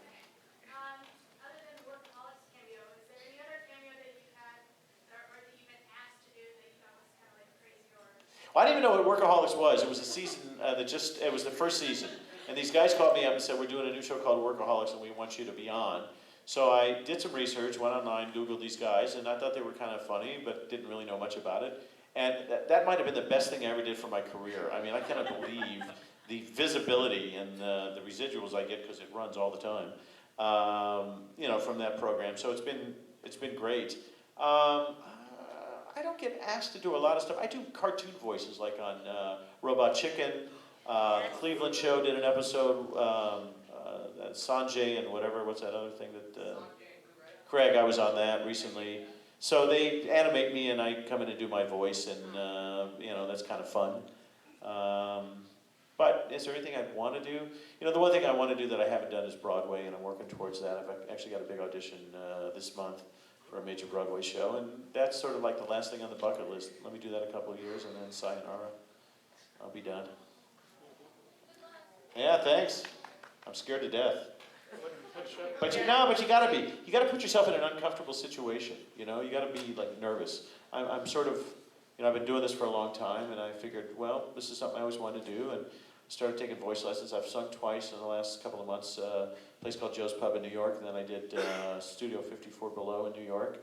Other than the Workaholics cameo, is there any other cameo that you've had or that you've been asked to do that you thought was kind of like crazy or? Well, I didn't even know what Workaholics was. It was a season it was the first season. And these guys called me up and said, we're doing a new show called Workaholics and we want you to be on. So I did some research, went online, Googled these guys, and I thought they were kind of funny, but didn't really know much about it. And that might have been the best thing I ever did for my career. I mean, I cannot believe the visibility and the residuals I get because it runs all the time, from that program. So it's been great. I don't get asked to do a lot of stuff. I do cartoon voices, like on Robot Chicken. The Cleveland Show did an episode. Sanjay and what's that other thing that? Craig, I was on that recently. So they animate me, and I come in and do my voice, and that's kind of fun. But is there anything I'd want to do? The one thing I want to do that I haven't done is Broadway, and I'm working towards that. I've actually got a big audition this month for a major Broadway show, and that's sort of like the last thing on the bucket list. Let me do that a couple of years, and then sayonara. I'll be done. Yeah, thanks. I'm scared to death. But you gotta be. You gotta put yourself in an uncomfortable situation. You gotta be like nervous. I'm sort of, I've been doing this for a long time, and I figured, well, this is something I always wanted to do, and started taking voice lessons. I've sung twice in the last couple of months. A place called Joe's Pub in New York, and then I did Studio 54 Below in New York.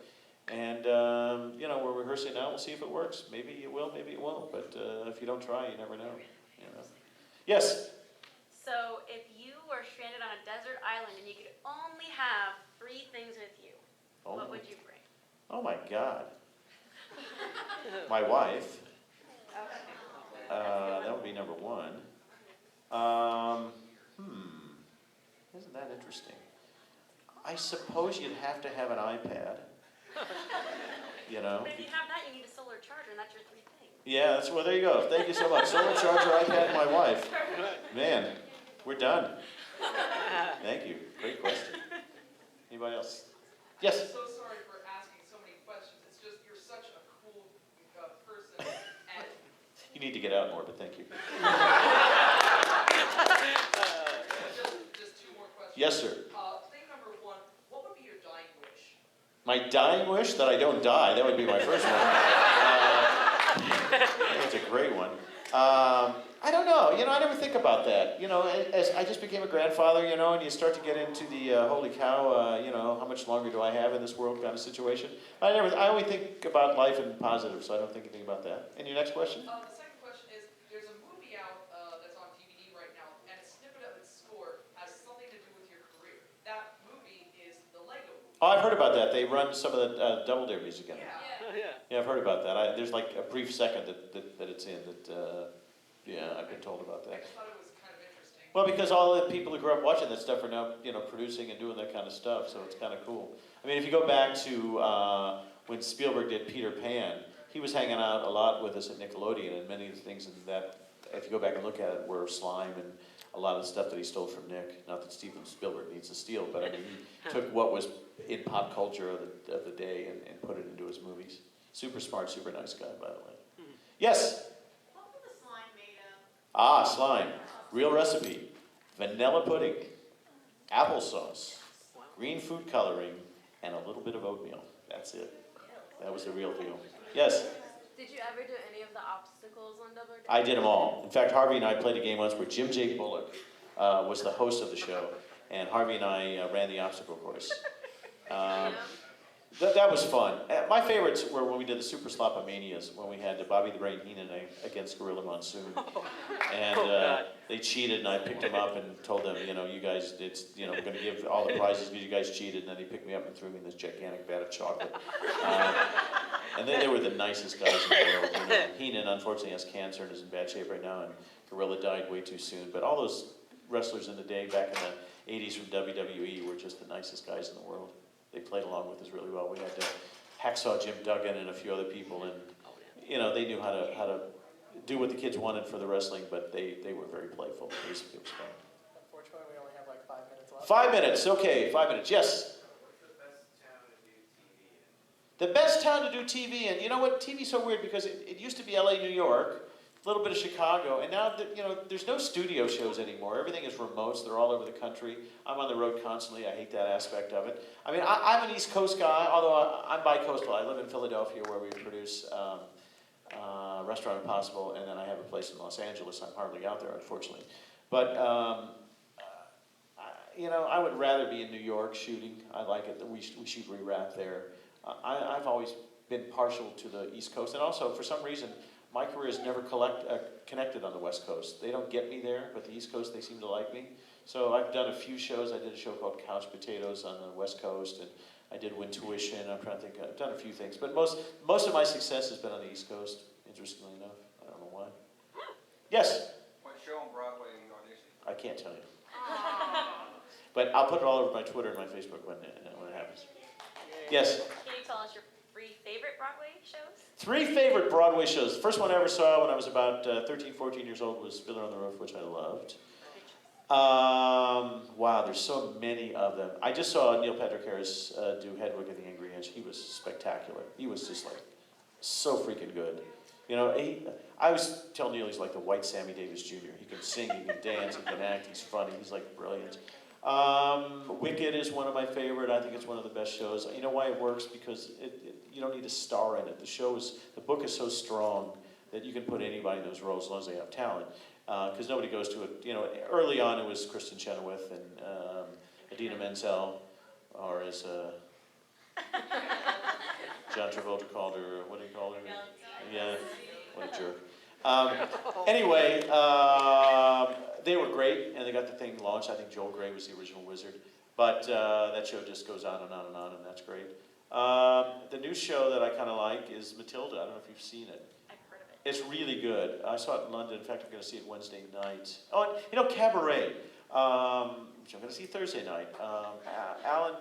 And we're rehearsing now. We'll see if it works. Maybe it will. Maybe it won't. But if you don't try, you never know. Yes. So if you were stranded on a desert island and you could only have 3 things with you, what would you bring? Oh my God. My wife. Okay. That would be number 1. Isn't that interesting? I suppose you'd have to have an iPad. But if you have that, you need a solar charger, and that's your 3 things. Yeah, well, there you go. Thank you so much. Solar charger, iPad, and my wife. Man, we're done. Thank you. Great question. Anybody else? Yes? I'm so sorry for asking so many questions. It's just you're such a cool person. And You need to get out more, but thank you. just 2 more questions. Yes, sir. Thing number 1, what would be your dying wish? My dying wish? That I don't die. That would be my first one. That's a great one. I don't know. I never think about that. As I just became a grandfather, and you start to get into the holy cow, how much longer do I have in this world kind of situation. I only think about life in positive, so I don't think anything about that. And your next question? The second question is, there's a movie out that's on DVD right now, and a snippet of its score has something to do with your career. That movie is the Lego movie. Oh, I've heard about that. They run some of the Double Dare music in it. Yeah. Yeah, I've heard about that. There's like a brief second that it's in that, I've been told about I that. just thought it was kind of interesting. Well, because all the people who grew up watching that stuff are now, producing and doing that kind of stuff, so it's kind of cool. I mean, if you go back to when Spielberg did Peter Pan, he was hanging out a lot with us at Nickelodeon, and many of the things in that, if you go back and look at it, were slime and a lot of the stuff that he stole from Nick. Not that Steven Spielberg needs to steal, but I mean, he took what was in pop culture of the day and put it into his movies. Super smart, super nice guy, by the way. Yes? What was the slime made of? Ah, slime. Real recipe. Vanilla pudding, applesauce, green food coloring, and a little bit of oatmeal. That's it. That was the real deal. Yes? Did you ever do any of the obstacles on Double or Dare? I did them all. In fact, Harvey and I played a game once where Jim J. Bullock was the host of the show, and Harvey and I ran the obstacle course. That was fun. My favorites were when we did the Super Slopomanias, when we had Bobby the Brain Heenan against Gorilla Monsoon. And they cheated, and I picked them up and told them, you know, you guys, we're going to give all the prizes because you guys cheated. And then they picked me up and threw me in this gigantic vat of chocolate. And they were the nicest guys in the world. You know. Heenan, unfortunately, has cancer and is in bad shape right now, and Gorilla died way too soon. But all those wrestlers in the day, back in the 80s from WWE, were just the nicest guys in the world. They played along with us really well. We had Hacksaw Jim Duggan and a few other people, and you know, they knew how to do what the kids wanted for the wrestling, but they were very playful. It was fun. Unfortunately, we only have like 5 minutes left. 5 minutes, okay, 5 minutes, yes? The best town to do TV in, you know what, TV's so weird because it used to be LA, New York, a little bit of Chicago, and now, you know, there's no studio shows anymore. Everything is remote, so they're all over the country. I'm on the road constantly. I hate that aspect of it. I mean, I'm an East Coast guy, although I'm bi-coastal. I live in Philadelphia where we produce Restaurant Impossible, and then I have a place in Los Angeles. I'm hardly out there, unfortunately. But, you know, I would rather be in New York shooting. I like it. We shoot rewrap there. I've always been partial to the East Coast, and also, for some reason, my career is never connected on the West Coast. They don't get me there, but the East Coast, they seem to like me. So I've done a few shows. I did a show called Couch Potatoes on the West Coast, and I did Win Tuition. I'm trying to think. I've done a few things, but most of my success has been on the East Coast, interestingly enough. I don't know why. Yes? What show on Broadway are you auditioning? I can't tell you. But I'll put it all over my Twitter and my Facebook when it happens. Yes? Can you tell us your 3 favorite Broadway shows? 3 favorite Broadway shows. The first one I ever saw when I was about 13, 14 years old was Fiddler on the Roof, which I loved. Wow, there's so many of them. I just saw Neil Patrick Harris do Hedwig and the Angry Inch. He was spectacular. He was just like so freaking good. You know, I always tell Neil he's like the white Sammy Davis Jr. He can sing, he can dance, he can act, he's funny, he's like brilliant. Wicked is one of my favorite. I think it's one of the best shows. You know why it works? Because you don't need a star in it. The book is so strong that you can put anybody in those roles as long as they have talent. Because nobody goes to it. You know, early on it was Kristen Chenoweth and Idina Menzel, or as John Travolta called her. What did he call her? Yeah, what a jerk. Anyway. They were great, and they got the thing launched. I think Joel Grey was the original wizard. But that show just goes on and on and on, and that's great. The new show that I kind of like is Matilda. I don't know if you've seen it. I've heard of it. It's really good. I saw it in London. In fact, I'm going to see it Wednesday night. Oh, and, you know, Cabaret, which I'm going to see Thursday night. Alan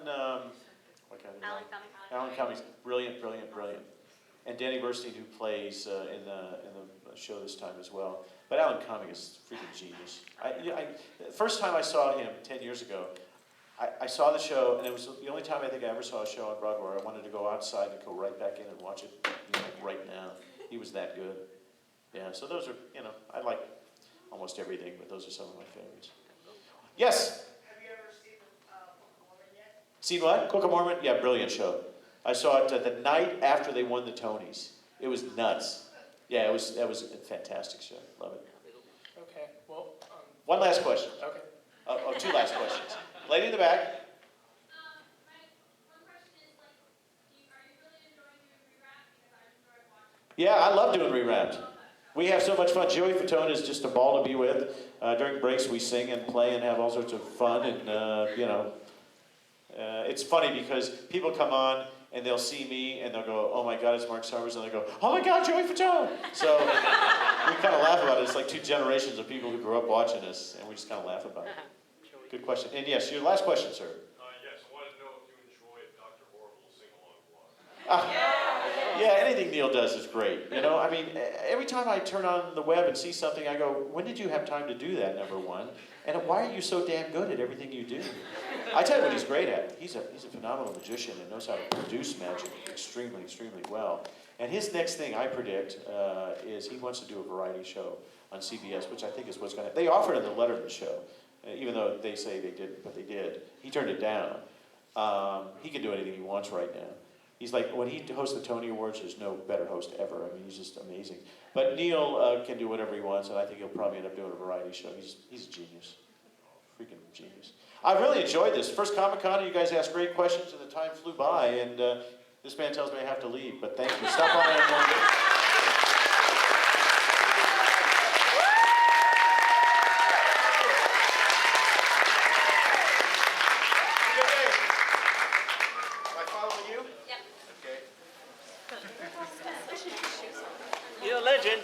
Cummings, brilliant, brilliant, brilliant. And Danny Burstein, who plays in the show this time as well. But Alan Cumming is freaking genius. The first time I saw him 10 years ago, I saw the show, and it was the only time I think I ever saw a show on Broadway where I wanted to go outside and go right back in and watch it, you know, like right now. He was that good. Yeah, so those are, you know, I like almost everything, but those are some of my favorites. Yes? Have you ever seen Book of Mormon yet? Seen what? Book of Mormon? Yeah, brilliant show. I saw it the night after they won the Tonys. It was nuts. Yeah, that was a fantastic show. Love it. Okay, well. One last question. Okay. 2 last questions. Lady in the back. My one question is, like, are you really enjoying doing rewrap? Because I enjoy watching. Yeah, I love doing rewrapped. We have so much fun. Joey Fatone is just a ball to be with. During breaks, we sing and play and have all sorts of fun. And, you know, it's funny because people come on and they'll see me and they'll go, oh my God, it's Marc Summers. And they go, oh my God, Joey Fatone. So we kind of laugh about it. It's like 2 generations of people who grew up watching us, and we just kind of laugh about it. Good question. And yes, your last question, sir. Yes, I wanted to know if you enjoyed Dr. Horrible's sing-along blog. Yeah, anything Neil does is great. You know, I mean, every time I turn on the web and see something, I go, when did you have time to do that, number one? And why are you so damn good at everything you do? I tell you what he's great at. He's a phenomenal magician and knows how to produce magic extremely, extremely well. And his next thing, I predict, is he wants to do a variety show on CBS, which I think is what's going to... They offered him the Letterman show, even though they say they didn't, but they did. He turned it down. He can do anything he wants right now. He's like, when he hosts the Tony Awards, there's no better host ever. I mean, he's just amazing. But Neil can do whatever he wants, and I think he'll probably end up doing a variety show. He's a genius. Freaking genius. I really enjoyed this. First Comic-Con, you guys asked great questions, and the time flew by, and this man tells me I have to leave, but thank you. Stop by and... You're a legend.